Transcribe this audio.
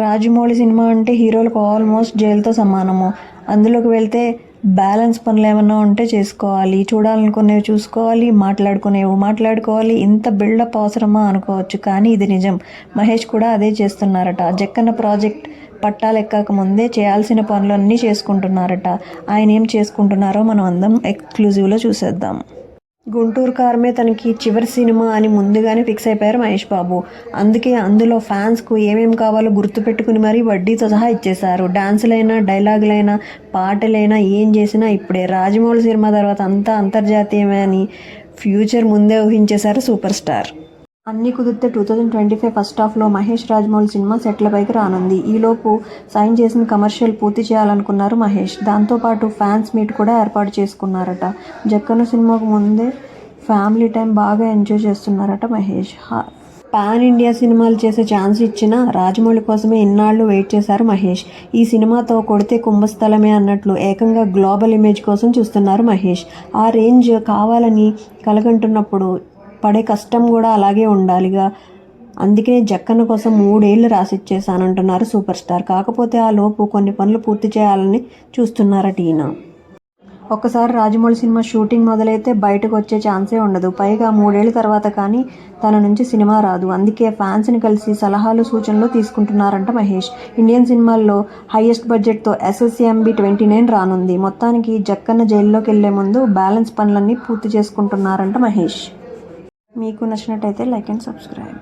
Rajamouli cinema అంటే హీరోలకు almost జైలుతో సమానము. అందులోకి వెళ్తే బ్యాలెన్స్ పనులు ఏమన్నా ఉంటే చేసుకోవాలి, చూడాలనుకునేవి చూసుకోవాలి, మాట్లాడుకునేవి మాట్లాడుకోవాలి. ఇంత బిల్డప్ అవసరమా అనుకోవచ్చు, కానీ ఇది నిజం. మహేష్ కూడా అదే చేస్తున్నారట. జక్కన్న ప్రాజెక్ట్ పట్టాలెక్కక ముందే చేయాల్సిన పనులన్నీ చేసుకుంటున్నారట. ఆయన ఏం చేసుకుంటున్నారో మనం అందరం ఎక్స్క్లూజివ్లో చూసేద్దాం. గుంటూరు కారమే తనకి చివరి సినిమా అని ముందుగానే ఫిక్స్ అయిపోయారు మహేష్ బాబు. అందుకే అందులో ఫ్యాన్స్కు ఏమేం కావాలో గుర్తుపెట్టుకుని మరీ వడ్డీతో సహా ఇచ్చేశారు. డాన్సులైనా, డైలాగులైనా, పాటలైనా ఏం చేసినా ఇప్పుడే. రాజమౌళి సినిమా తర్వాత అంతా అంతర్జాతీయమే అని ఫ్యూచర్ ముందే ఊహించేశారు సూపర్ స్టార్. అన్నీ కుదిరితే 2025 ఫస్ట్ హాఫ్లో మహేష్ రాజమౌళి సినిమా సెట్లపైకి రానుంది. ఈలోపు సైన్ చేసిన కమర్షియల్ పూర్తి చేయాలనుకున్నారు మహేష్. దాంతోపాటు ఫ్యాన్స్ మీట్ కూడా ఏర్పాటు చేసుకున్నారట. జక్కన్న సినిమాకు ముందే ఫ్యామిలీ టైం బాగా ఎంజాయ్ చేస్తున్నారట మహేష్. పాన్ ఇండియా సినిమాలు చేసే ఛాన్స్ ఇచ్చిన రాజమౌళి కోసమే ఇన్నాళ్లు వెయిట్ చేశారు మహేష్. ఈ సినిమాతో కొడితే కుంభస్థలమే అన్నట్లు ఏకంగా గ్లోబల్ ఇమేజ్ కోసం చూస్తున్నారు మహేష్. ఆ రేంజ్ కావాలని కలగంటున్నప్పుడు పడే కష్టం కూడా అలాగే ఉండాలిగా. అందుకే జక్కన్న కోసం 3 ఏళ్లు రాసిచ్చేసానంటున్నారు సూపర్ స్టార్. కాకపోతే ఆ లోపు కొన్ని పనులు పూర్తి చేయాలని చూస్తున్నారట ఈయన. ఒక్కసారి రాజమౌళి సినిమా షూటింగ్ మొదలైతే బయటకు వచ్చే ఛాన్సే ఉండదు. పైగా 3 ఏళ్ల తర్వాత కానీ తన నుంచి సినిమా రాదు. అందుకే ఫ్యాన్స్ని కలిసి సలహాలు, సూచనలు తీసుకుంటున్నారంట మహేష్. ఇండియన్ సినిమాల్లో హైయెస్ట్ బడ్జెట్తో SSMB 29 రానుంది. మొత్తానికి జక్కన్న జైల్లోకి వెళ్లే ముందు బ్యాలెన్స్ పనులన్నీ పూర్తి చేసుకుంటున్నారంట మహేష్. మీకు నచ్చినట్టయితే లైక్ అండ్ సబ్స్క్రైబ్.